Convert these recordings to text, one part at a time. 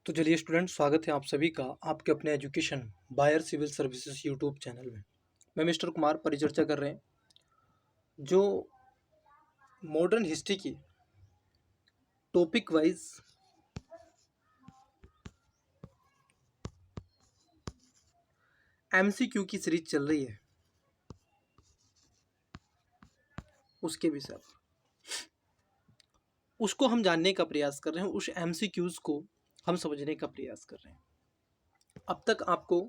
तो चलिए स्टूडेंट, स्वागत है आप सभी का आपके अपने एजुकेशन बायर सिविल सर्विसेज यूट्यूब चैनल में। मैं मिस्टर कुमार परिचर्चा कर रहे हैं जो मॉडर्न हिस्ट्री की टॉपिक वाइज एमसीक्यू की सीरीज चल रही है उसके विषय पर उसको हम जानने का प्रयास कर रहे हैं, उस एमसीक्यूज को हम समझने का प्रयास कर रहे हैं। अब तक आपको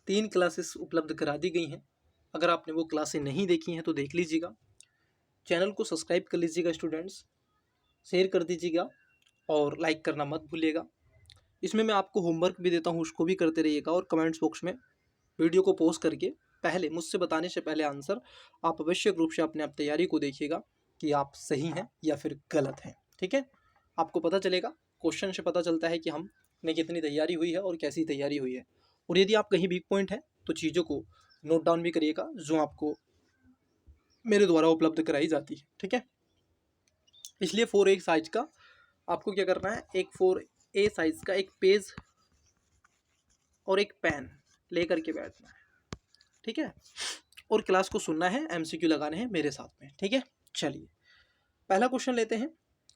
3 क्लासेस उपलब्ध करा दी गई हैं। अगर आपने वो क्लासें नहीं देखी हैं तो देख लीजिएगा। चैनल को सब्सक्राइब कर लीजिएगा स्टूडेंट्स, शेयर कर दीजिएगा और लाइक करना मत भूलिएगा। इसमें मैं आपको होमवर्क भी देता हूँ, उसको भी करते रहिएगा और कमेंट्स बॉक्स में वीडियो को पॉज करके पहले मुझसे बताने से पहले आंसर आप आवश्यक रूप से अपने आप तैयारी को देखिएगा कि आप सही हैं या फिर गलत हैं। ठीक है, आपको पता चलेगा, क्वेश्चन से पता चलता है कि हमने कितनी तैयारी हुई है और कैसी तैयारी हुई है। और यदि आप कहीं वीक पॉइंट है तो चीज़ों को नोट डाउन भी करिएगा जो आपको मेरे द्वारा उपलब्ध कराई जाती है। ठीक है, इसलिए 4A साइज का आपको क्या करना है, एक 4A साइज का एक पेज और एक पेन लेकर के बैठना है। ठीक है, और क्लास को सुनना है, एमसीक्यू लगाने हैं मेरे साथ में। ठीक है, चलिए पहला क्वेश्चन लेते हैं।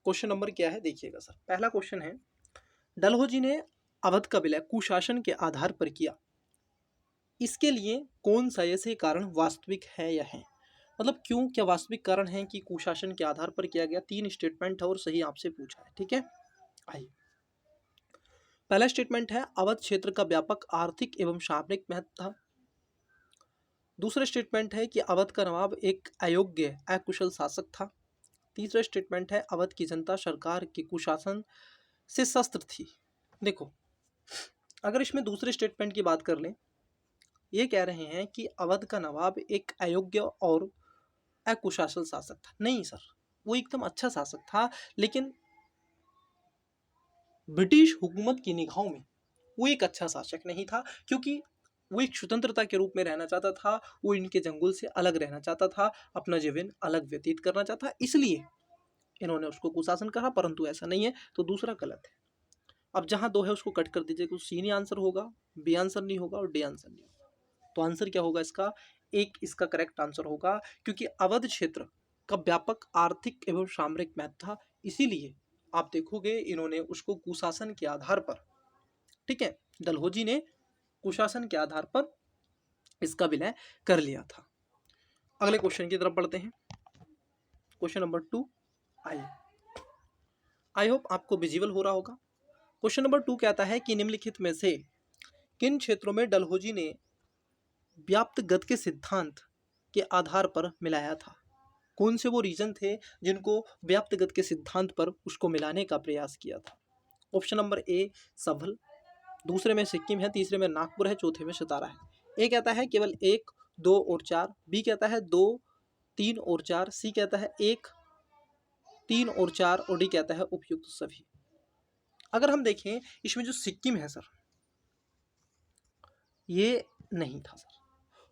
क्वेश्चन नंबर क्या है देखिएगा सर। पहला क्वेश्चन है, डलहौजी ने अवध का विलय कुशासन के आधार पर किया, इसके लिए कौन सा ऐसे कारण वास्तविक है या है? मतलब क्यों, क्या वास्तविक कारण है कि कुशासन के आधार पर किया गया? 3 स्टेटमेंट है और सही आपसे पूछा है। ठीक है, आइए। पहला स्टेटमेंट है, अवध क्षेत्र का व्यापक आर्थिक एवं सामरिक महत्व था। दूसरा स्टेटमेंट है कि अवध का नवाब एक अयोग्य अकुशल शासक था। तीसरा स्टेटमेंट है, अवध की जनता सरकार के कुशासन से शस्त्र थी। देखो, अगर इसमें दूसरे स्टेटमेंट की बात कर लें, ये कह रहे हैं कि अवध का नवाब एक अयोग्य और अकुशासल शासक था। नहीं सर, वो एकदम अच्छा शासक था, लेकिन ब्रिटिश हुकूमत की निगाहों में वो एक अच्छा शासक नहीं था, क्योंकि वो एक स्वतंत्रता के रूप में रहना चाहता था। वो इनके जंगल से अलग रहना चाहता था, अपना जीवन अलग व्यतीत करना चाहता, इसलिए इन्होंने उसको कुशासन कहा। परंतु ऐसा नहीं है, तो दूसरा गलत है। अब जहां दो है उसको कट कर दीजिए, कुछ सी नहीं आंसर होगा, बी आंसर नहीं होगा और डी आंसर नहीं होगा। तो आंसर क्या होगा इसका? एक इसका करेक्ट आंसर होगा, क्योंकि अवध क्षेत्र का व्यापक आर्थिक एवं सामरिक महत्व था, इसीलिए आप देखोगे इन्होंने उसको कुशासन के आधार पर, ठीक है, डलहौजी ने कुशासन के आधार पर इसका विलय कर लिया था। अगले क्वेश्चन की तरफ बढ़ते हैं। क्वेश्चन नंबर 2, आइए, आई होप आपको विजिबल हो रहा होगा। क्वेश्चन नंबर 2 कहता है कि निम्नलिखित में से किन क्षेत्रों में डलहौजी ने व्याप्त गत के सिद्धांत के आधार पर मिलाया था? कौन से वो रीजन थे जिनको व्याप्त गत के सिद्धांत पर उसको मिलाने का प्रयास किया था? ऑप्शन नंबर ए संभल, दूसरे में सिक्किम है, तीसरे में नागपुर है, चौथे में सतारा है। ए कहता है केवल 1, 2 और 4, बी कहता है 2, 3 और 4, सी कहता है 1, 3 और 4 और डी कहता है उपयुक्त सभी। अगर हम देखें इसमें जो सिक्किम है सर, ये नहीं था सर,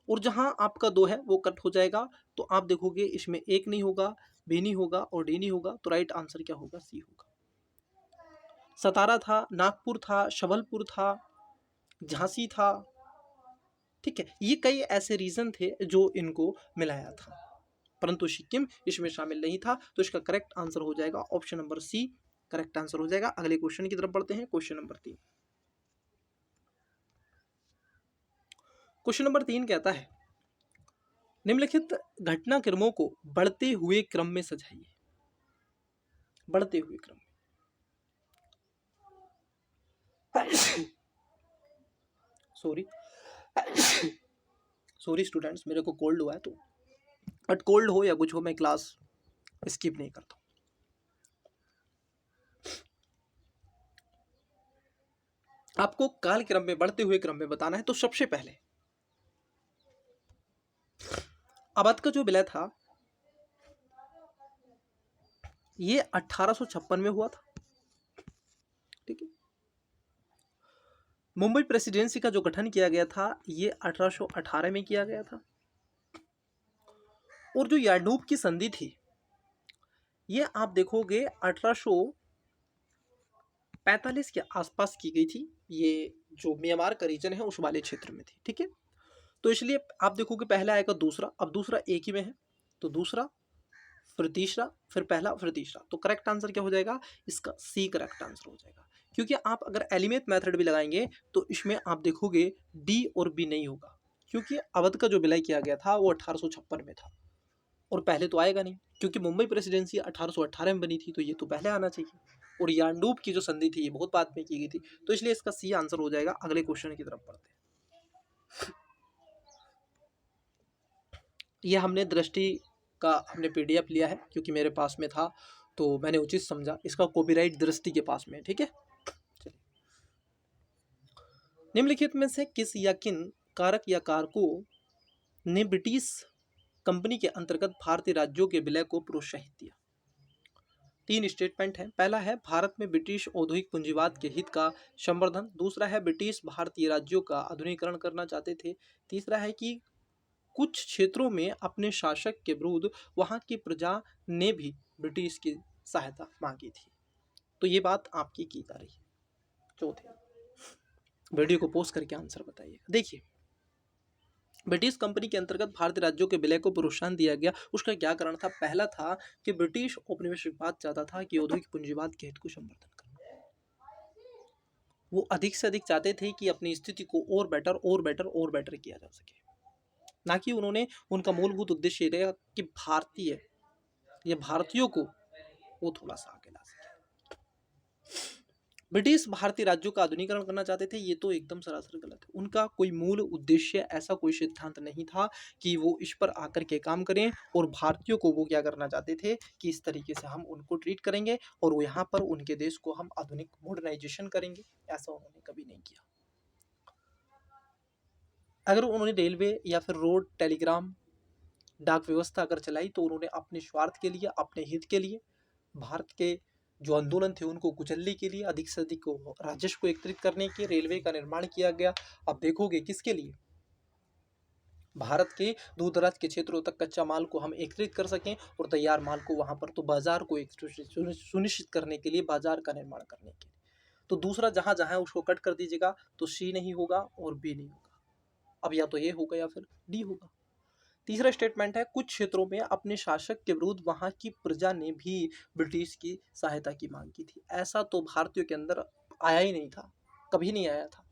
और जहां आपका 2 है वो कट हो जाएगा, तो आप देखोगे इसमें 1 नहीं होगा, बी नहीं होगा और डी नहीं होगा, तो राइट आंसर क्या होगा? सी होगा। सतारा था, नागपुर था, शबलपुर था, झांसी था। ठीक है, ये कई ऐसे रीजन थे जो इनको मिलाया था, परंतु सिक्किम इसमें शामिल नहीं था। तो इसका करेक्ट आंसर हो जाएगा option number c, correct answer हो जाएगा। अगले क्वेश्चन की तरफ बढ़ते हैं। क्वेश्चन नंबर 3, क्वेश्चन नंबर 3 कहता है, निम्नलिखित घटनाक्रमों को बढ़ते हुए क्रम में सजाइए। बढ़ते हुए क्रम में सॉरी सॉरी स्टूडेंट्स, मेरे को कोल्ड हुआ है, तो बट कोल्ड हो या कुछ हो मैं क्लास स्किप नहीं करता। आपको काल क्रम में, बढ़ते हुए क्रम में बताना है। तो सबसे पहले अवध का जो विलय था ये 1856 में हुआ था। ठीक है, मुंबई प्रेसिडेंसी का जो गठन किया गया था ये 1818 में किया गया था। और जो यार्डूप की संधि थी ये आप देखोगे 1945 के आसपास की गई थी। ये जो म्यांमार का रीजन है उस वाले क्षेत्र में थी, ठीक है। तो इसलिए आप देखोगे पहला आएगा दूसरा, अब दूसरा एक ही में है तो दूसरा, फिर तीसरा, फिर पहला, फिर तीसरा। तो करेक्ट आंसर क्या हो जाएगा? इसका सी करेक्ट आंसर हो जाएगा। क्योंकि आप अगर एलिमेंट मेथड भी लगाएंगे तो इसमें आप देखोगे डी और बी नहीं होगा, क्योंकि अवध का जो विलय किया गया था वो 1856 में था और पहले तो आएगा नहीं, क्योंकि मुंबई प्रेसिडेंसी 1818 में बनी थी तो ये तो पहले आना चाहिए। और यानडूब की जो संधि थी ये बहुत बाद में की गई थी, तो इसलिए इसका सी आंसर हो जाएगा। अगले क्वेश्चन की तरफ बढ़ते हैं। ये हमने दृष्टि का हमने पीडीएफ लिया है, क्योंकि मेरे पास में था तो मैंने उचित समझा। इसका कॉपीराइट दृष्टि के पास में, ठीक है। चलिए, निम्नलिखित में से किस या किन कारक या कारकों ने ब्रिटिश कंपनी के अंतर्गत भारतीय राज्यों के विलय को प्रोत्साहित किया? 3 स्टेटमेंट हैं। पहला है भारत में ब्रिटिश औद्योगिक पूंजीवाद के हित का संवर्धन। दूसरा है ब्रिटिश भारतीय राज्यों का आधुनिकीकरण करना चाहते थे। तीसरा है कि कुछ क्षेत्रों में अपने शासक के विरुद्ध वहां की प्रजा ने भी ब्रिटिश की सहायता मांगी थी। तो ये बात आपकी की जा रही है। चौथे, वीडियो को पोस्ट करके आंसर बताइए। देखिए, ब्रिटिश कंपनी के अंतर्गत भारतीय राज्यों के विलय को प्रोत्साहन दिया गया, उसका क्या कारण था? पहला था कि ब्रिटिश औपनिवेशिकवाद चाहता था कि औद्योगिक पूंजीवाद के हित को संवर्धन करना। वो अधिक से अधिक चाहते थे कि अपनी स्थिति को और बेटर और बेटर और बेटर किया जा सके, ना कि उन्होंने, उनका मूलभूत उद्देश्य ये रहेगा कि भारतीय या भारतीयों को वो थोड़ा सा आगे ला सके। ब्रिटिश भारतीय राज्यों का आधुनिकीकरण करना चाहते थे, ये तो एकदम सरासर गलत है। उनका कोई मूल उद्देश्य, ऐसा कोई सिद्धांत नहीं था कि वो इस पर आकर के काम करें। और भारतीयों को वो क्या करना चाहते थे कि इस तरीके से हम उनको ट्रीट करेंगे और वो यहाँ पर उनके देश को हम आधुनिक मॉडर्नाइजेशन करेंगे, ऐसा उन्होंने कभी नहीं किया। अगर उन्होंने रेलवे या फिर रोड, टेलीग्राम, डाक व्यवस्था अगर चलाई तो उन्होंने अपने स्वार्थ के लिए, अपने हित के लिए, भारत के जो आंदोलन थे उनको कुचलने के लिए, अधिक से अधिक राजस्व को एकत्रित करने के रेलवे का निर्माण किया गया। अब देखोगे किसके लिए? भारत के दूर दराज के क्षेत्रों तक कच्चा माल को हम एकत्रित कर सकें और तैयार माल को वहां पर तो बाजार को सुनिश्चित करने के लिए, बाजार का निर्माण करने के लिए। तो दूसरा जहां जहां है उसको कट कर दीजिएगा, तो सी नहीं होगा और बी नहीं होगा। अब या तो ए होगा या फिर डी होगा। तीसरा स्टेटमेंट है कुछ क्षेत्रों में अपने शासक के विरुद्ध वहां की प्रजा ने भी ब्रिटिश की सहायता की मांग की थी। ऐसा तो भारतीयों के अंदर आया ही नहीं था, कभी नहीं आया था।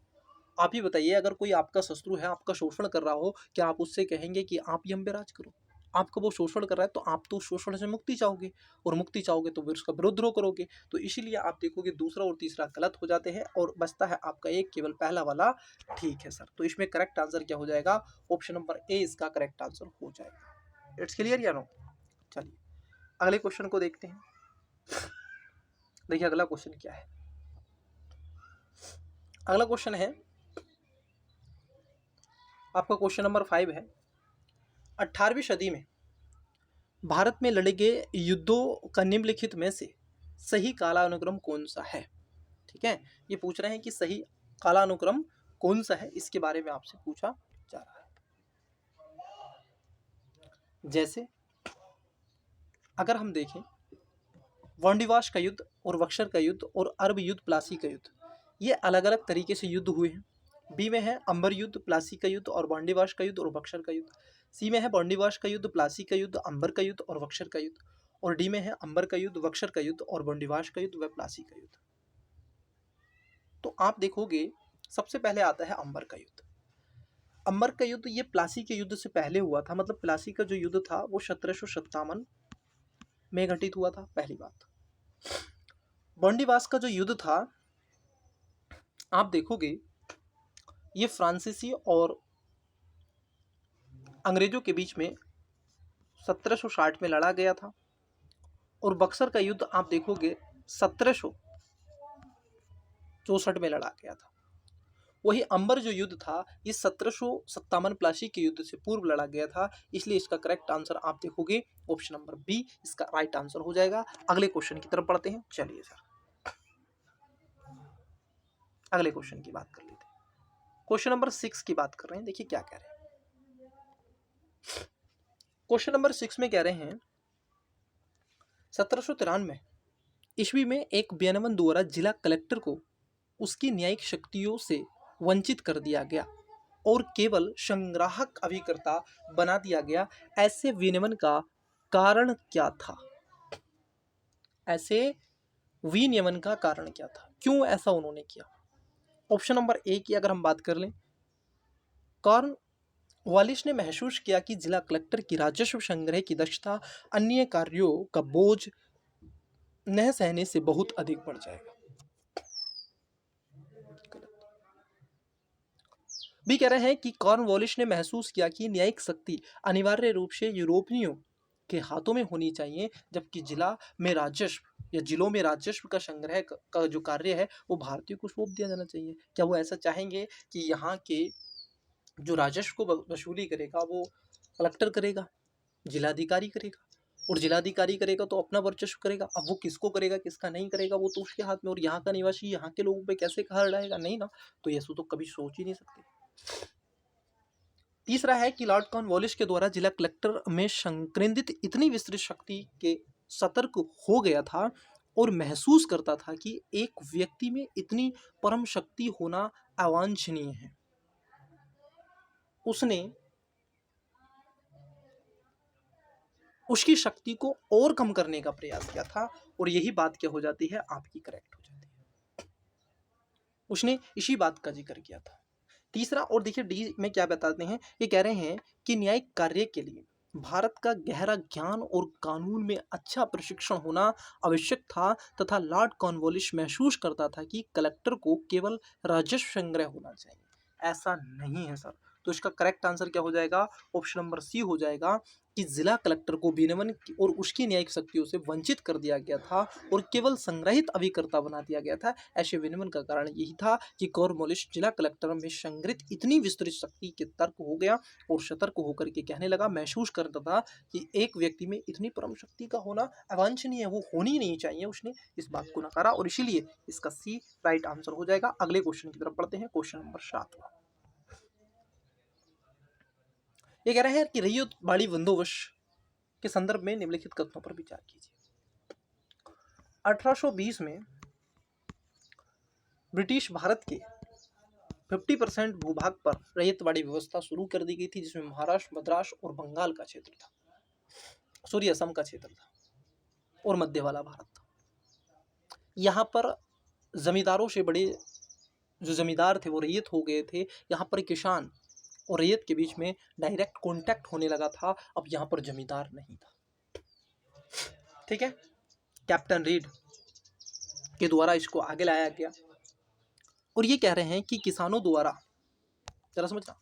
आप ही बताइए, अगर कोई आपका शत्रु है, आपका शोषण कर रहा हो, क्या आप उससे कहेंगे कि आप ही हम पे राज करो? आपका वो शोषण कर रहा है तो आप तो शोषण से मुक्ति चाहोगे, और मुक्ति चाहोगे तो फिर उसका विरोध करोगे। तो इसीलिए आप देखोगे दूसरा और तीसरा गलत हो जाते हैं और बचता है आपका एक, केवल पहला वाला ठीक है सर। तो इसमें करेक्ट आंसर क्या हो जाएगा? ऑप्शन नंबर ए इसका करेक्ट आंसर हो जाएगा। इट्स क्लियर या नो? चलिए अगले क्वेश्चन को देखते हैं। देखिए अगला क्वेश्चन क्या है। अगला क्वेश्चन है आपका क्वेश्चन नंबर 5 है। 18वीं सदी में भारत में लड़े गए युद्धों का निम्नलिखित में से सही कालानुक्रम कौन सा है? ठीक है, ये पूछ रहे हैं कि सही कालानुक्रम कौन सा है, इसके बारे में आपसे पूछा जा रहा है। जैसे अगर हम देखें, वांडीवाश का युद्ध और बक्सर का युद्ध और अरब युद्ध, प्लासी का युद्ध, ये अलग अलग तरीके से युद्ध हुए हैं। बी में है अंबर युद्ध, प्लासी का युद्ध और वांडीवाश का युद्ध और बक्सर का युद्ध। सी में है वांडीवाश का युद्ध, प्लासी का युद्ध, अंबर का युद्ध और बक्सर का युद्ध। और डी में है अंबर का युद्ध, बक्सर का युद्ध और वांडीवाश का युद्ध व प्लासी का युद्ध। तो आप देखोगे सबसे पहले आता है अंबर का युद्ध। अंबर का युद्ध ये प्लासी के युद्ध से पहले हुआ था, मतलब प्लासी का जो युद्ध था वो 1757 में घटित हुआ था, पहली बात। वांडीवाश का जो युद्ध था आप देखोगे ये फ्रांसीसी और अंग्रेजों के बीच में 1760 में लड़ा गया था। और बक्सर का युद्ध आप देखोगे 1764 में लड़ा गया था। वही अंबर जो युद्ध था ये 1757 प्लासी के युद्ध से पूर्व लड़ा गया था, इसलिए इसका करेक्ट आंसर आप देखोगे ऑप्शन नंबर बी इसका राइट आंसर हो जाएगा। अगले क्वेश्चन की तरफ बढ़ते हैं। चलिए सर अगले क्वेश्चन की बात कर लेते हैं। क्वेश्चन नंबर 6 की बात कर रहे हैं। देखिए क्या कह रहे हैं। क्वेश्चन नंबर 6 में कह रहे हैं 1793 ईस्वी में एक विनियमन द्वारा जिला कलेक्टर को उसकी न्यायिक शक्तियों से वंचित कर दिया गया और केवल संग्राहक अभिकर्ता बना दिया गया। ऐसे विनियमन का कारण क्या था? ऐसे विनियमन का कारण क्या था? क्यों ऐसा उन्होंने किया? ऑप्शन नंबर ए की अगर हम बात कर लें, कॉर्नवालिस ने महसूस किया कि जिला कलेक्टर की राजस्व संग्रह की दक्षता अन्य कार्यों का बोझ न सहने से बहुत अधिक बढ़ जाएगा। भी कह रहे हैं कि कॉर्नवालिस ने महसूस किया कि न्यायिक शक्ति अनिवार्य रूप से यूरोपियों के हाथों में होनी चाहिए, जबकि जिलों में राजस्व का संग्रह का जो कार्य है वो भारतीयों को सौंप दिया जाना चाहिए। क्या वो ऐसा चाहेंगे कि यहाँ के जो राजस्व को वसूली करेगा वो कलेक्टर करेगा, जिलाधिकारी करेगा, और जिलाधिकारी करेगा तो अपना वर्चस्व करेगा। अब वो किसको करेगा किसका नहीं करेगा वो तो उसके हाथ में, और यहाँ का निवासी यहाँ के लोगों पे कैसे कहर ढाएगा? नहीं ना, तो ये तो कभी सोच ही नहीं सकते। तीसरा है कि लॉर्ड कॉर्नवालिस के द्वारा जिला कलेक्टर में संकेंद्रित इतनी विस्तृत शक्ति के सतर्क हो गया था और महसूस करता था कि एक व्यक्ति में इतनी परम शक्ति होना अवांछनीय है। उसने उसकी शक्ति को और कम करने का प्रयास किया था, और यही बात क्या हो जाती है, आपकी करेक्ट हो जाती है। उसने इसी बात का जिक्र किया था। तीसरा, और देखिए डी में क्या बताते हैं, ये कह रहे हैं कि न्यायिक कार्य के लिए भारत का गहरा ज्ञान और कानून में अच्छा प्रशिक्षण होना आवश्यक था, तथा लॉर्ड कॉर्नवालिस महसूस करता था कि कलेक्टर को केवल राजस्व संग्रह होना चाहिए। ऐसा नहीं है सर, तो इसका करेक्ट आंसर क्या हो जाएगा? ऑप्शन नंबर सी हो जाएगा कि जिला कलेक्टर को विनियमन और उसकी न्यायिक शक्तियों से वंचित कर दिया गया था और केवल संग्रहित अभिकर्ता बना दिया गया था। ऐसे विनियमन का कारण यही था कि कॉर्नवालिस जिला कलेक्टर में संग्रहित इतनी विस्तृत शक्ति के तर्क हो गया और सतर्क होकर के कहने लगा, महसूस करता था कि एक व्यक्ति में इतनी परम शक्ति का होना अवांछनीय है, वो होनी नहीं चाहिए। उसने इस बात को नकारा और इसीलिए इसका सी राइट आंसर हो जाएगा। अगले क्वेश्चन की तरफ बढ़ते हैं, क्वेश्चन नंबर 7। ये कह रहे हैं कि रैयतवाड़ी बंदोबस्त के संदर्भ में निम्नलिखित कथनों पर विचार कीजिए। 1820 में ब्रिटिश भारत के 50% भूभाग पर रैयतवाड़ी व्यवस्था शुरू कर दी गई थी, जिसमें महाराष्ट्र, मद्रास और बंगाल का क्षेत्र था, सॉरी असम का क्षेत्र था, और मध्य वाला भारत था। यहाँ पर जमींदारों से बड़े जो जमींदार थे वो रैयत हो गए थे। यहाँ पर किसान और रैयत के बीच में डायरेक्ट कॉन्टैक्ट होने लगा था। अब यहाँ पर जमींदार नहीं था, ठीक है। कैप्टन रीड के द्वारा इसको आगे लाया गया, और ये कह रहे हैं कि किसानों द्वारा, जरा समझना,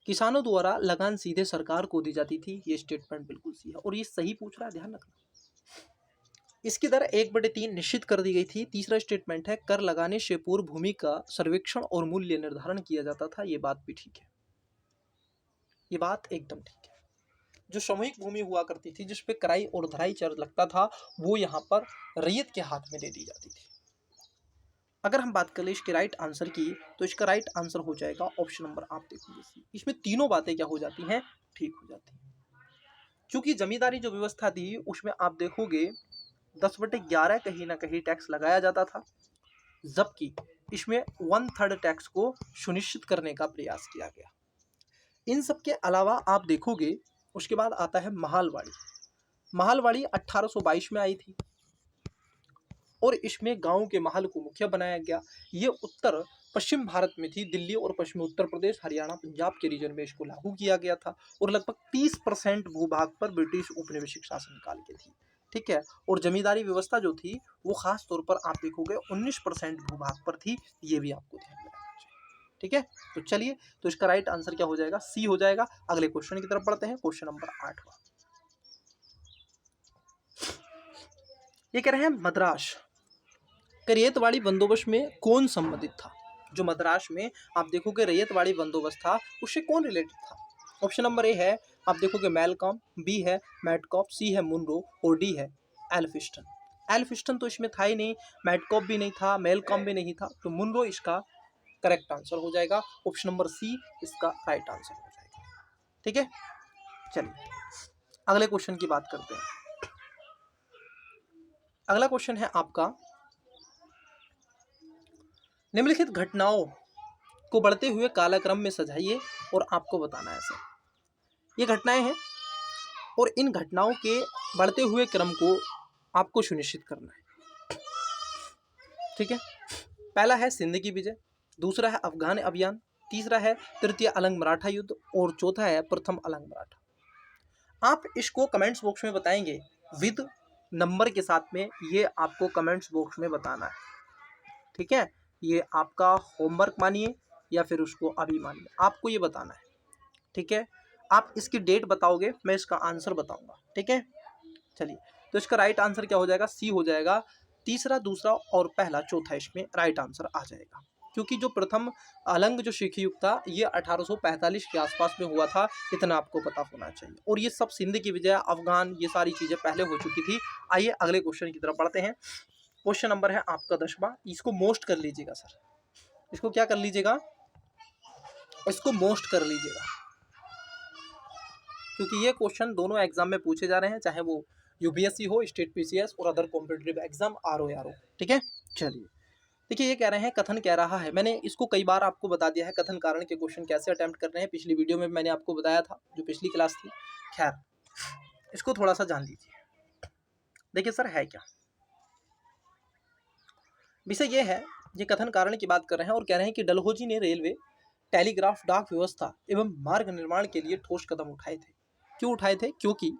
किसानों द्वारा लगान सीधे सरकार को दी जाती थी। ये स्टेटमेंट बिल्कुल सही है, और ये सही पूछ रहा है, ध्यान रखना। इसकी दर 1/3 निश्चित कर दी गई थी। तीसरा स्टेटमेंट है, कर लगाने से पूर्व भूमि का सर्वेक्षण और मूल्य निर्धारण किया जाता था। ये बात भी ठीक है, ये बात एकदम ठीक है। जो सामूहिक भूमि हुआ करती थी जिसपे कराई और धराई चर लगता था, वो यहाँ पर रैयत के हाथ में दे दी जाती थी। अगर हम बात करें इसके राइट आंसर की, तो इसका राइट आंसर हो जाएगा ऑप्शन नंबर, आप देखोगे इसमें तीनों बातें क्या हो जाती हैं, ठीक हो जाती हैं। क्योंकि जमींदारी जो व्यवस्था थी उसमें आप देखोगे 10/11 कहीं ना कहीं टैक्स लगाया जाता था, जबकि इसमें 1/3 टैक्स को सुनिश्चित करने का प्रयास किया गया। इन सब के अलावा आप देखोगे उसके बाद आता है महालवाड़ी। महालवाड़ी 1822 में आई थी, और इसमें गांव के महल को मुखिया बनाया गया। ये उत्तर पश्चिम भारत में थी, दिल्ली और पश्चिमी उत्तर प्रदेश, हरियाणा, पंजाब के रीजन में इसको लागू किया गया था, और लगभग 30% भूभाग पर ब्रिटिश उपनिवेशिक शासन काल के थी, ठीक है। और जमींदारी व्यवस्था जो थी वो खास तौर पर आप देखोगे 19% भूभाग पर थी। ये भी आपको ध्यान में रखना चाहिए, ठीक है। तो चलिए, तो इसका राइट आंसर क्या हो जाएगा, सी हो जाएगा। अगले क्वेश्चन की तरफ बढ़ते हैं, क्वेश्चन नंबर 8। ये कह रहे हैं मद्रास रैयतवाड़ी बंदोबस्त में कौन संबंधित था। जो मद्रास में आप देखोगे रैयतवाड़ी बंदोबस्त था, उससे कौन रिलेटेड था। ऑप्शन नंबर ए है, आप देखोगे मैलकॉम, बी है मैटकॉप, सी है मुनरो, और डी है एल्फिस्टन। एल्फिस्टन तो इसमें था ही नहीं, मैटकॉप भी नहीं था, मैलकॉम भी नहीं था, तो मुनरो इसका करेक्ट आंसर हो जाएगा। ऑप्शन नंबर सी इसका राइट आंसर हो जाएगा, ठीक है। चलिए अगले क्वेश्चन की बात करते हैं। अगला क्वेश्चन है आपका, निम्नलिखित घटनाओं को बढ़ते हुए कालक्रम में सजाइए और आपको बताना है सर। ये घटनाएं हैं और इन घटनाओं के बढ़ते हुए क्रम को आपको सुनिश्चित करना है। ठीक है, पहला है सिंध की विजय, दूसरा है अफगान अभियान, तीसरा है तृतीय अलंग मराठा युद्ध और चौथा है प्रथम अलंग मराठा। आप इसको कमेंट्स बॉक्स में बताएंगे विद नंबर के साथ में, ये आपको कमेंट्स बॉक्स में बताना है। ठीक है, ये आपका होमवर्क मानिए या फिर उसको अभी मानिए, आपको ये बताना है। ठीक है, आप इसकी डेट बताओगे, मैं इसका आंसर बताऊंगा। ठीक है, चलिए, तो इसका राइट आंसर क्या हो जाएगा, सी हो जाएगा। तीसरा, दूसरा और पहला, चौथा इसमें राइट आंसर आ जाएगा, क्योंकि जो प्रथम अलंग जो सिख युग था ये 1845 के आसपास में हुआ था, इतना आपको पता होना चाहिए। और ये सब सिंध की विजय, अफगान, ये सारी चीजें पहले हो चुकी थी। आइए अगले क्वेश्चन की तरफ बढ़ते हैं। क्वेश्चन नंबर है आपका 10वां, इसको मोस्ट कर लीजिएगा सर, इसको क्या कर लीजिएगा, इसको मोस्ट कर लीजिएगा, क्योंकि ये क्वेश्चन दोनों एग्जाम में पूछे जा रहे हैं, चाहे वो यूपीएससी हो, स्टेट पीसीएस और अदर कॉम्पिटिटिव एग्जाम आरओ। ठीक है, चलिए, देखिए ये कह रहे हैं, कथन कह रहा है, मैंने इसको कई बार आपको बता दिया है कथन कारण के क्वेश्चन कैसे अटेम्प्ट कर रहे हैं, पिछली वीडियो में मैंने आपको बताया था, जो पिछली क्लास थी। खैर, इसको थोड़ा सा जान लीजिए। देखिए सर है क्या विषय, ये है, ये कथन कारण की बात कर रहे हैं और कह रहे हैं कि डलहौजी ने रेलवे, टेलीग्राफ, डाक व्यवस्था एवं मार्ग निर्माण के लिए ठोस कदम उठाए थे। क्यों उठाए थे, क्योंकि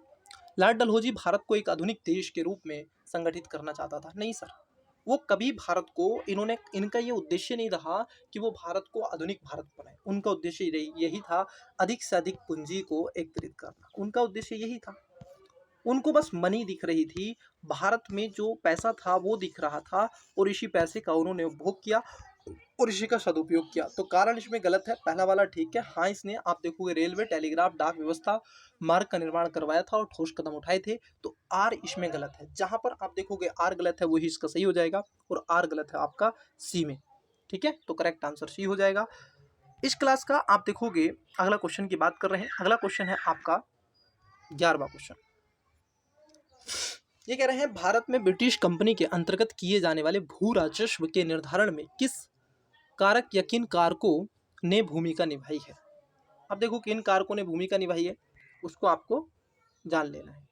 लॉर्ड डलहौजी भारत को एक आधुनिक देश के रूप में संगठित करना चाहता था। नहीं सर, वो कभी भारत को, इनका ये उद्देश्य नहीं रहा कि वो भारत को आधुनिक भारत बनाए। उनका उद्देश्य यही था, अधिक से अधिक पूंजी को एकत्रित करना, उनका उद्देश्य यही था। उनको बस मनी दिख रही थी, भारत में जो पैसा था वो दिख रहा था, और इसी पैसे का उन्होंने उपभोग किया और इसी का सदुपयोग किया। तो कारण इसमें गलत है, पहला वाला ठीक है। हाँ, इसने आप देखोगे रेलवे, टेलीग्राफ, डाक व्यवस्था, मार्ग का निर्माण करवाया था और ठोस कदम उठाए थे, तो आर इसमें गलत है। जहां पर आप देखोगे आर गलत है वही इसका सही हो जाएगा, और आर गलत है आपका सी में। ठीक है, तो करेक्ट आंसर सी हो जाएगा। इस क्लास का आप देखोगे, अगला क्वेश्चन की बात कर रहे हैं। अगला क्वेश्चन है आपका 11वां क्वेश्चन। ये कह रहे हैं, भारत में ब्रिटिश कंपनी के अंतर्गत किए जाने वाले भू राजस्व के निर्धारण में किस कारक या किन कारकों ने भूमिका निभाई है। अब देखो किन कारकों ने भूमिका निभाई है, उसको आपको जान लेना है।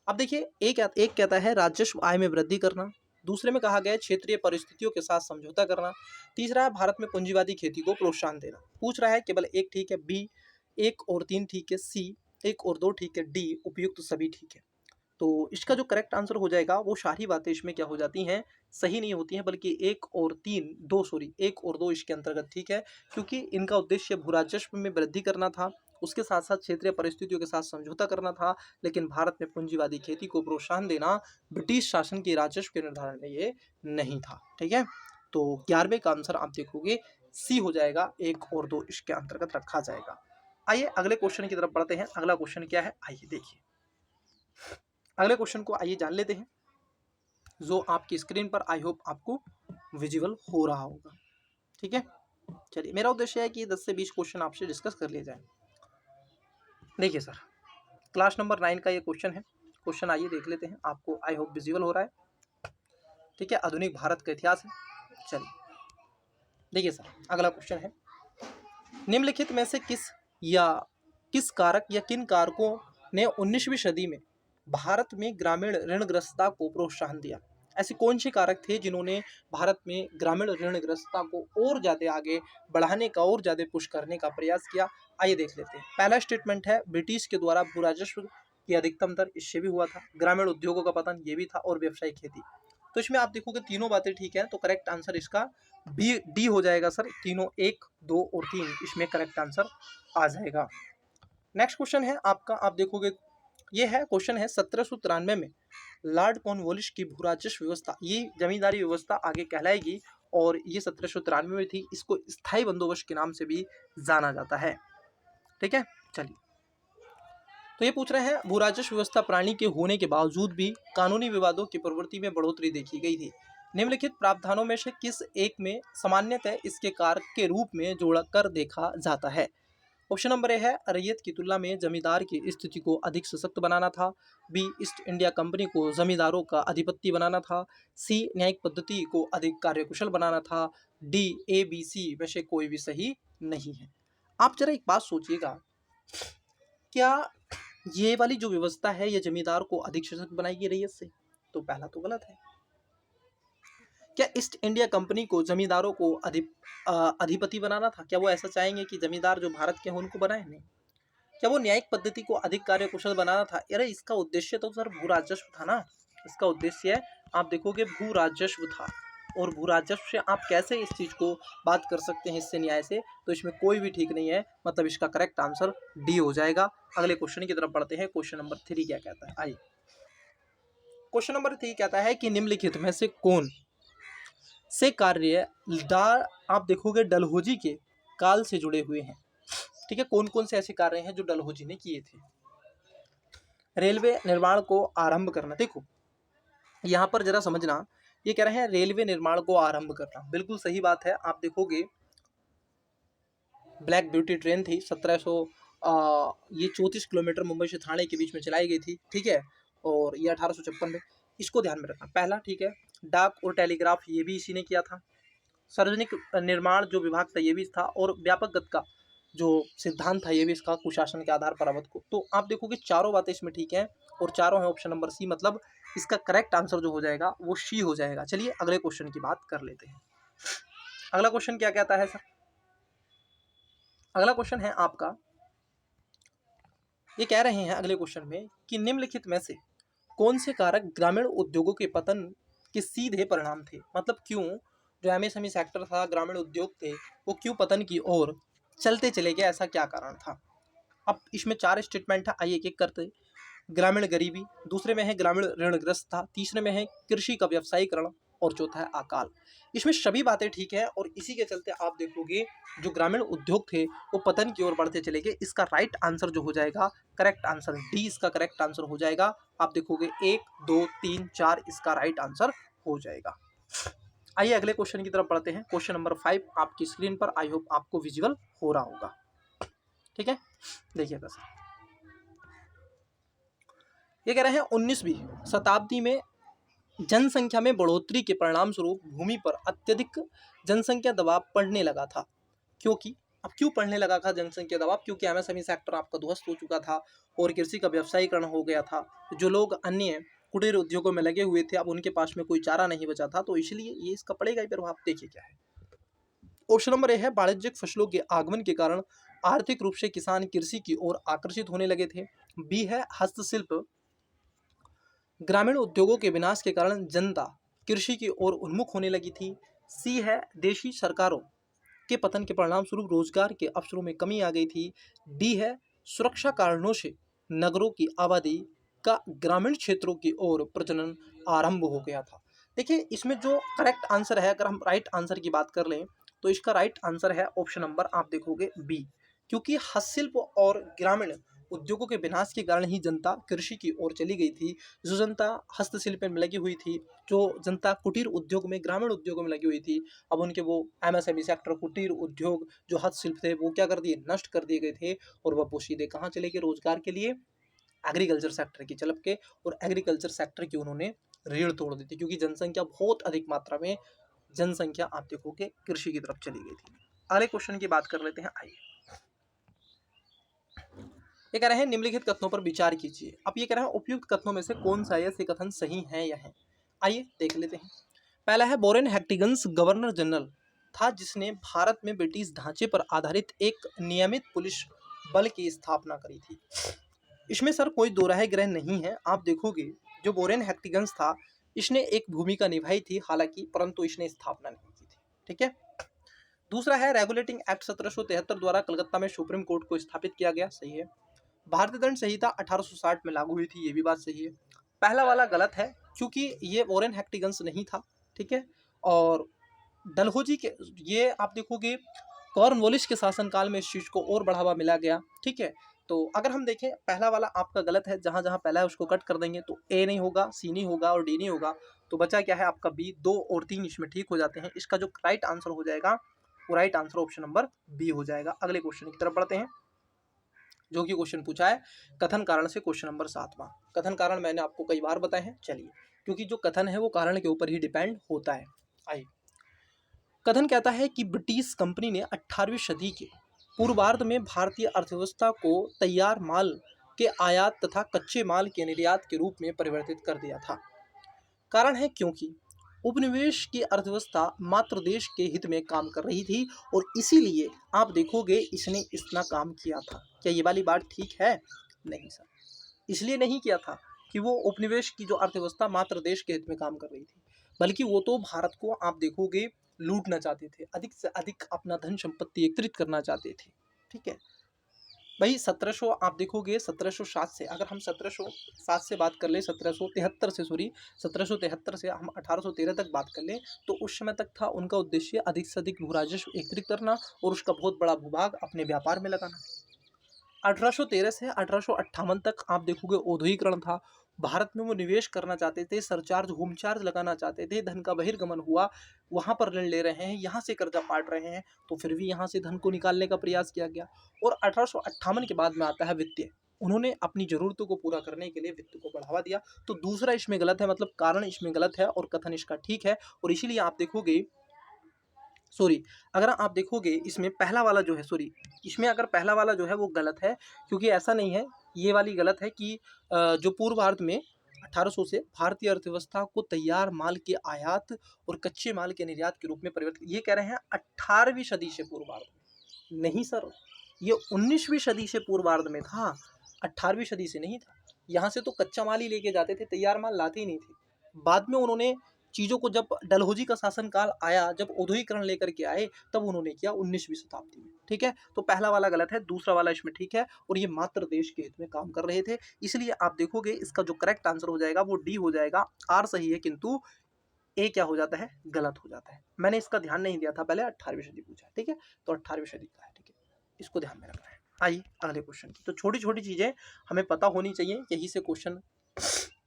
अब देखिए, एक कहता है राजस्व आय में वृद्धि करना, दूसरे में कहा गया है क्षेत्रीय परिस्थितियों के साथ समझौता करना, तीसरा है भारत में पूंजीवादी खेती को प्रोत्साहन देना। पूछ रहा है केवल एक ठीक है, बी 1 और 3 ठीक है, सी 1 और 2 ठीक है, डी उपयुक्त सभी ठीक है। तो इसका जो करेक्ट आंसर हो जाएगा, वो सारी बातें इसमें क्या हो जाती हैं, सही नहीं होती हैं, बल्कि 1 और 2 इसके अंतर्गत ठीक है, क्योंकि इनका उद्देश्य भू राजस्व में वृद्धि करना था, उसके साथ साथ क्षेत्रीय परिस्थितियों के साथ समझौता करना था, लेकिन भारत में पूंजीवादी खेती को प्रोत्साहन देना ब्रिटिश शासन के राजस्व के निर्धारण में ये नहीं था। ठीक है, तो 11वें का आंसर आप देखोगे सी हो जाएगा, 1 और 2 इसके अंतर्गत रखा जाएगा। आइए अगले क्वेश्चन की तरफ बढ़ते हैं। अगला क्वेश्चन क्या है, आइए देखिए, अगले क्वेश्चन को आइए जान लेते हैं, जो आपकी स्क्रीन पर आई होप आपको विजिबल हो रहा होगा। ठीक है, चलिए, मेरा उद्देश्य है कि 10 से 20 क्वेश्चन आपसे डिस्कस कर लिए जाए। देखिए सर, क्लास नंबर 9 का ये क्वेश्चन है। क्वेश्चन आइए देख लेते हैं, आपको आई होप विजिबल हो रहा है। ठीक है, आधुनिक भारत का इतिहास है। चलिए देखिए सर, अगला क्वेश्चन है, निम्नलिखित में से किस कारक या किन कारकों ने 19वीं सदी में भारत में ग्रामीण ऋणग्रस्तता को प्रोत्साहन दिया। ऐसे कौन से कारक थे जिन्होंने भारत में ग्रामीण ऋणग्रस्तता को और ज़्यादा आगे बढ़ाने का, और ज़्यादा पुश करने का प्रयास किया। आइए देख लेते हैं। पहला स्टेटमेंट है, ब्रिटिश के द्वारा भू राजस्व की अधिकतम दर, इससे भी हुआ था। ग्रामीण उद्योगों का पतन, ये भी था। और व्यवसायिक खेती। तो इसमें आप देखोगे तीनों बातें ठीक है, तो करेक्ट आंसर इसका डी हो जाएगा सर। तीनों 1, 2 और 3 इसमें करेक्ट आंसर आ जाएगा। नेक्स्ट क्वेश्चन है आपका, आप देखोगे ये है क्वेश्चन है 1793 में लॉर्ड कॉर्नवालिस की भू राजस्व व्यवस्था, ये जमींदारी व्यवस्था आगे कहलाएगी, और ये 1793 में थी। इसको स्थायी बंदोबस्त के नाम से भी जाना जाता है। ठीक है, चलिए, तो ये पूछ रहे हैं, भू राजस्व व्यवस्था प्रणाली के होने के बावजूद भी कानूनी विवादों की प्रवृत्ति में बढ़ोतरी देखी गई थी। निम्नलिखित प्रावधानों में से किस एक में सामान्यतः इसके कारक के रूप में जोड़कर देखा जाता है। ऑप्शन नंबर ए है रैयत की तुलना में जमींदार की स्थिति को अधिक सशक्त बनाना था। बी ईस्ट इंडिया कंपनी को जमींदारों का अधिपत्य बनाना था। सी न्यायिक पद्धति को अधिक कार्यकुशल बनाना था। डी ए बी सी में से कोई भी सही नहीं है। आप जरा एक बात सोचिएगा, क्या ये वाली जो व्यवस्था है ये जमींदार को अधिक सशक्त बनाएगी रैयत से? तो पहला तो गलत है। क्या ईस्ट इंडिया कंपनी को जमींदारों को अधिपति बनाना था? क्या वो ऐसा चाहेंगे कि जमींदार जो भारत के हैं उनको बनाए? नहीं। क्या वो न्यायिक पद्धति को अधिक कार्यकुशल बनाना था? अरे इसका उद्देश्य तो सर भू राजस्व था ना। इसका उद्देश्य आप देखोगे भू राजस्व था, और भू राजस्व से आप कैसे इस चीज को बात कर सकते हैं इससे न्याय से? तो इसमें कोई भी ठीक नहीं है, मतलब इसका करेक्ट आंसर डी हो जाएगा। अगले क्वेश्चन की तरफ बढ़ते हैं। क्वेश्चन नंबर 3 क्या कहता है, आइए। क्वेश्चन नंबर 3 कहता है कि निम्नलिखित में से कौन से कार्य आप देखोगे डलहौजी के काल से जुड़े हुए हैं? ठीक है, कौन कौन से ऐसे कार्य हैं जो डलहौजी ने किए थे? रेलवे निर्माण को आरंभ करना। देखो यहां पर जरा समझना, ये कह रहे हैं रेलवे निर्माण को आरंभ करना, बिल्कुल सही बात है। आप देखोगे ब्लैक ब्यूटी ट्रेन थी 1700 ये 34 किलोमीटर मुंबई से थाने के बीच में चलाई गई थी, ठीक है, और ये 1856 में। इसको ध्यान में रखना पहला, ठीक है। डाक और टेलीग्राफ ये भी इसी ने किया था। सार्वजनिक निर्माण जो विभाग था ये भी था, और व्यापक गति का जो सिद्धांत था ये भी इसका कुशासन के आधार पर अवध को। तो आप देखोगे चारों बातें इसमें ठीक है, और चारों है ऑप्शन नंबर सी, मतलब इसका करेक्ट आंसर जो हो जाएगा वो सी हो जाएगा। चलिए अगले क्वेश्चन की बात कर लेते हैं। अगला क्वेश्चन क्या कहता है सर? अगला क्वेश्चन है आपका, ये कह रहे हैं अगले क्वेश्चन में कि निम्नलिखित में से कौन से कारक ग्रामीण उद्योगों के पतन के सीधे परिणाम थे? मतलब क्यों जो एमएसएमई सेक्टर था, ग्रामीण उद्योग थे, वो क्यों पतन की ओर चलते चले गए? ऐसा क्या कारण था? अब इसमें 4 स्टेटमेंट है, आइए एक एक करते। ग्रामीण गरीबी, दूसरे में है ग्रामीण ऋणग्रस्त था, तीसरे में है कृषि का व्यवसायीकरण, और चौथा है अकाल। इसमें सभी बातें ठीक है, और इसी के चलते आप देखोगे जो ग्रामीण उद्योग थे वो पतन की ओर बढ़ते चले गए। इसका राइट आंसर जो हो जाएगा, करेक्ट आंसर डी इसका करेक्ट आंसर हो जाएगा। आप देखोगे 1 2 3 4 इसका राइट आंसर हो जाएगा। आइए अगले क्वेश्चन की तरफ बढ़ते हैं। क्वेश्चन नंबर 5 आपकी स्क्रीन पर, आई होप आपको विजुअल हो रहा होगा, ठीक है, देखिएगा सर। ये कह रहे हैं 19वीं शताब्दी में जनसंख्या में बढ़ोतरी के परिणाम स्वरूप भूमि पर अत्यधिक जनसंख्या दबाव पड़ने लगा था। क्योंकि अब क्यों पड़ने लगा था जनसंख्या दबाव? क्योंकि एमएसएमई सेक्टर आपका ध्वस्त हो चुका था और कृषि का व्यवसायीकरण हो गया था। जो लोग अन्य कुटीर उद्योगों में लगे हुए थे, अब उनके पास में कोई चारा नहीं बचा था, तो इसलिए ये इसका पड़ेगा ही प्रभाव। देखिए क्या है, ऑप्शन नंबर ए है वाणिज्यिक फसलों के आगमन के कारण आर्थिक रूप से किसान कृषि की ओर आकर्षित होने लगे थे। बी है हस्तशिल्प, ग्रामीण उद्योगों के विनाश के कारण जनता कृषि की ओर उन्मुख होने लगी थी। सी है देशी सरकारों के पतन के परिणाम स्वरूप रोजगार के अवसरों में कमी आ गई थी। डी है सुरक्षा कारणों से नगरों की आबादी का ग्रामीण क्षेत्रों की ओर प्रजनन आरंभ हो गया था। देखिए इसमें जो करेक्ट आंसर है, अगर हम राइट आंसर की बात कर लें तो इसका राइट आंसर है ऑप्शन नंबर, आप देखोगे बी। क्योंकि हस्तशिल्प और ग्रामीण उद्योगों के विनाश के कारण ही जनता कृषि की ओर चली गई थी। जो जनता हस्तशिल्प में लगी हुई थी, जो जनता कुटीर उद्योग में, ग्रामीण उद्योगों में लगी हुई थी, अब उनके वो एमएसएमई सेक्टर, कुटीर उद्योग, जो हस्तशिल्प थे वो क्या कर दिए, नष्ट कर दिए गए थे। और वह वो सीधे कहाँ चले गए रोजगार के लिए? एग्रीकल्चर सेक्टर की चलप के, और एग्रीकल्चर सेक्टर की उन्होंने रीढ़ तोड़ दी थी, क्योंकि जनसंख्या बहुत अधिक मात्रा में जनसंख्या आप देखोगे कृषि की तरफ चली गई थी। अगले क्वेश्चन की बात कर लेते हैं, आइए। ये कह रहे हैं निम्नलिखित कथनों पर विचार कीजिए। अब ये कह रहे हैं उपयुक्त कथनों में से कौन सा ऐसे कथन सही है या है? आइए देख लेते हैं। पहला है वॉरेन हैस्टिंग्स गवर्नर जनरल था जिसने भारत में ब्रिटिश ढांचे पर आधारित एक नियमित पुलिस बल की स्थापना करी थी। इसमें सर कोई दो राय ग्रह नहीं है। आप देखोगे जो वॉरेन हैस्टिंग्स था इसने एक भूमिका निभाई थी हालांकि, परंतु इसने स्थापना नहीं की थी, ठीक है। दूसरा है रेगुलेटिंग एक्ट 1773 द्वारा कलकत्ता में सुप्रीम कोर्ट को स्थापित किया गया, सही है। भारतीय दंड संहिता 1860 में लागू हुई थी, ये भी बात सही है। पहला वाला गलत है क्योंकि ये वॉरेन हैस्टिंग्स नहीं था, ठीक है। और डलहौजी के, ये आप देखोगे कॉर्नवालिस के शासनकाल में इस चीज को और बढ़ावा मिला गया, ठीक है। तो अगर हम देखें पहला वाला आपका गलत है, जहां जहां पहला है उसको कट कर देंगे तो ए नहीं होगा, सी नहीं होगा और डी नहीं होगा, तो बचा क्या है आपका बी। 2 और 3 इसमें ठीक हो जाते हैं। इसका जो राइट आंसर हो जाएगा वो right answer option number b हो जाएगा। अगले क्वेश्चन की तरफ बढ़ते हैं। जो कि क्वेश्चन पूछा है कथन कारण से, क्वेश्चन नंबर 7वां। कथन कारण मैंने आपको कई बार बताए हैं, चलिए, क्योंकि जो कथन है वो कारण के ऊपर ही डिपेंड होता है। आइए, कथन कहता है कि ब्रिटिश कंपनी ने 18वीं सदी के पूर्वार्ध में भारतीय अर्थव्यवस्था को तैयार माल के आयात तथा कच्चे माल के निर्यात के रूप में परिवर्तित कर दिया था। कारण है क्योंकि उपनिवेश की अर्थव्यवस्था मात्र देश के हित में काम कर रही थी और इसीलिए आप देखोगे इसने इतना काम किया था। क्या ये वाली बात ठीक है? नहीं सर, इसलिए नहीं किया था कि वो उपनिवेश की जो अर्थव्यवस्था मात्र देश के हित में काम कर रही थी, बल्कि वो तो भारत को आप देखोगे लूटना चाहते थे, अधिक से अधिक अपना धन संपत्ति एकत्रित करना चाहते थे। ठीक है भाई, 1700 आप देखोगे 1707 से, अगर हम 1707 से बात कर ले, 1773 से, सॉरी 1773 से हम 1813 तक बात कर ले, तो उस समय तक था उनका उद्देश्य अधिक से अधिक भू राजस्व एकत्रित करना और उसका बहुत बड़ा भूभाग अपने व्यापार में लगाना। 1813 से 1858 तक आप देखोगे औद्योगिकरण था, भारत में वो निवेश करना चाहते थे, सरचार्ज होम चार्ज लगाना चाहते थे, धन का बहिर्गमन हुआ, वहां पर ऋण ले रहे हैं, यहाँ से कर्जा पाट रहे हैं, तो फिर भी यहाँ से धन को निकालने का प्रयास किया गया। और 1858 के बाद में आता है वित्तीय, उन्होंने अपनी जरूरतों को पूरा करने के लिए वित्त को बढ़ावा दिया। तो दूसरा इसमें गलत है, मतलब कारण इसमें गलत है और कथन इसका ठीक है। और इसीलिए आप देखोगे, सॉरी, अगर आप देखोगे इसमें पहला वाला जो है, सॉरी, इसमें अगर पहला वाला जो है वो गलत है, क्योंकि ऐसा नहीं है, ये वाली गलत है कि जो पूर्व भारत में 1800 से भारतीय अर्थव्यवस्था को तैयार माल के आयात और कच्चे माल के निर्यात के रूप में परिवर्तित, ये कह रहे हैं 18वीं सदी से पूर्व भारत में। नहीं सर, ये 19वीं सदी से पूर्व भारत में था, 18वीं सदी से नहीं था। यहाँ से तो कच्चा माल ही लेके जाते थे, तैयार माल लाते ही नहीं थे। बाद में उन्होंने चीज़ों को, जब डलहौजी का शासनकाल आया, जब औद्योगिकरण लेकर के आए, तब उन्होंने किया 19वीं शताब्दी में। ठीक है, तो पहला वाला गलत है, दूसरा वाला इसमें ठीक है, और ये मात्र देश के हित में काम कर रहे थे। इसलिए आप देखोगे इसका जो करेक्ट आंसर हो जाएगा वो डी हो जाएगा। आर सही है, किंतु ए क्या हो जाता है, गलत हो जाता है। मैंने इसका ध्यान नहीं दिया था, पहले 18वीं सदी पूछा है। ठीक है, तो 18वीं सदी का है। ठीक है, इसको ध्यान में रखना है। आइए अगले क्वेश्चन की, तो छोटी छोटी चीजें हमें पता होनी चाहिए, यही से क्वेश्चन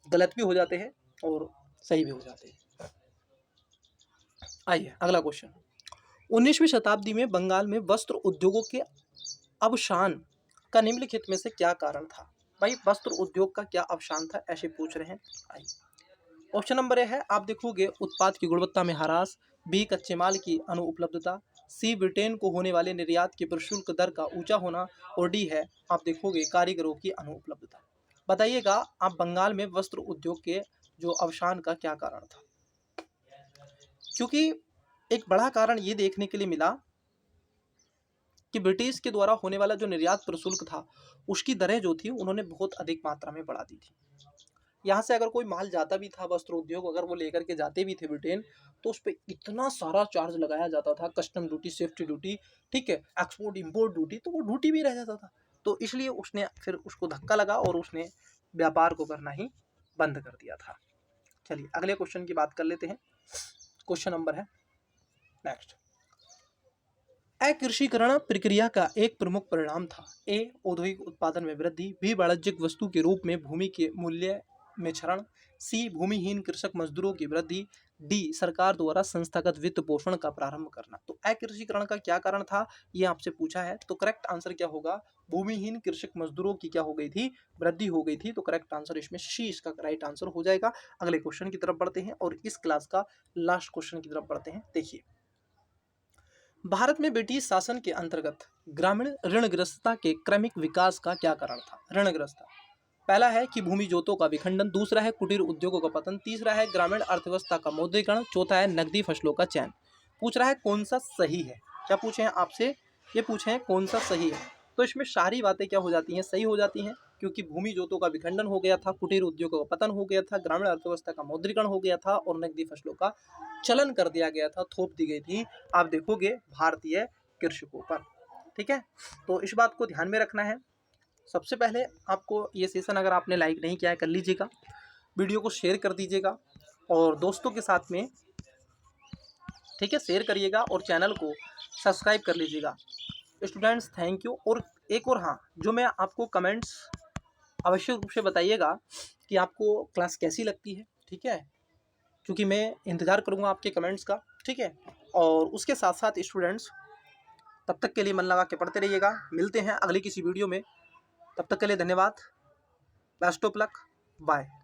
गलत भी हो जाते हैं और सही भी हो जाते हैं। आइए अगला क्वेश्चन, 19वीं शताब्दी में बंगाल में वस्त्र उद्योगों के अवसान का निम्नलिखित में से क्या कारण था? भाई, वस्त्र उद्योग का क्या अवसान था, ऐसे पूछ रहे हैं। आइए, ऑप्शन नंबर ए है, आप देखोगे उत्पाद की गुणवत्ता में ह्रास, बी कच्चे माल की अनुपलब्धता, सी ब्रिटेन को होने वाले निर्यात की प्रशुल्क दर का ऊंचा होना, और डी है आप देखोगे कारीगरों की अनुपलब्धता। बताइएगा आप, बंगाल में वस्त्र उद्योग के जो अवसान का क्या कारण था? क्योंकि एक बड़ा कारण ये देखने के लिए मिला कि ब्रिटिश के द्वारा होने वाला जो निर्यात प्रशुल्क था, उसकी दरें जो थी उन्होंने बहुत अधिक मात्रा में बढ़ा दी थी। यहाँ से अगर कोई माल जाता भी था, वस्त्र उद्योग अगर वो लेकर के जाते भी थे ब्रिटेन, तो उस पर इतना सारा चार्ज लगाया जाता था, कस्टम ड्यूटी, सेफ्टी ड्यूटी, ठीक है, एक्सपोर्ट इम्पोर्ट ड्यूटी, तो वो ड्यूटी भी रह जाता था। तो इसलिए उसने फिर उसको धक्का लगा और उसने व्यापार को करना ही बंद कर दिया था। चलिए अगले क्वेश्चन की बात कर लेते हैं। क्वेश्चन नंबर है नेक्स्ट, अकृषिकरण प्रक्रिया का एक प्रमुख परिणाम था। ए औद्योगिक उत्पादन में वृद्धि, बी वाणिज्यिक वस्तु के रूप में भूमि के मूल्य में क्षरण, सी भूमिहीन कृषक मजदूरों की वृद्धि, डी सरकार द्वारा संस्थागत वित्त पोषण का प्रारंभ करना। तो अकृषिकरण का क्या कारण था, ये आपसे पूछा है, तो करेक्ट आंसर क्या होगा, भूमिहीन कृषक मजदूरों की क्या हो गई थी, वृद्धि हो गई थी। तो करेक्ट आंसर इसमें सी इसका राइट आंसर हो जाएगा। अगले क्वेश्चन की तरफ बढ़ते हैं और इस क्लास का लास्ट क्वेश्चन की तरफ बढ़ते हैं। देखिए, भारत में ब्रिटिश शासन के अंतर्गत ग्रामीण ऋणग्रस्तता के क्रमिक विकास का क्या कारण था? ऋणग्रस्तता, पहला है कि भूमि जोतों का विखंडन, दूसरा है कुटीर उद्योगों का पतन, तीसरा है ग्रामीण अर्थव्यवस्था का मौद्रीकरण, चौथा है नकदी फसलों का चयन। पूछ रहा है कौन सा सही है, क्या पूछे हैं आपसे, ये पूछे हैं कौन सा सही है। तो इसमें सारी बातें क्या हो जाती हैं, सही हो जाती हैं, क्योंकि भूमि जोतों का विखंडन हो गया था, कुटीर उद्योगों का पतन हो गया था, ग्रामीण अर्थव्यवस्था का मौद्रीकरण हो गया था और नकदी फसलों का चलन कर दिया गया था, थोप दी गई थी, आप देखोगे भारतीय कृषकों पर। ठीक है, तो इस बात को ध्यान में रखना है। सबसे पहले आपको ये सेशन अगर आपने लाइक नहीं किया है कर लीजिएगा, वीडियो को शेयर कर दीजिएगा और दोस्तों के साथ में, ठीक है, शेयर करिएगा और चैनल को सब्सक्राइब कर लीजिएगा। Students thank you. और एक और हाँ, जो मैं आपको कमेंट्स अवश्य रूप से बताइएगा कि आपको क्लास कैसी लगती है, ठीक है, क्योंकि मैं इंतज़ार करूँगा आपके कमेंट्स का। ठीक है, और उसके साथ साथ स्टूडेंट्स तब तक के लिए मन लगा के पढ़ते रहिएगा। मिलते हैं अगली किसी वीडियो में। तब तक के लिए धन्यवाद। Best of luck, bye.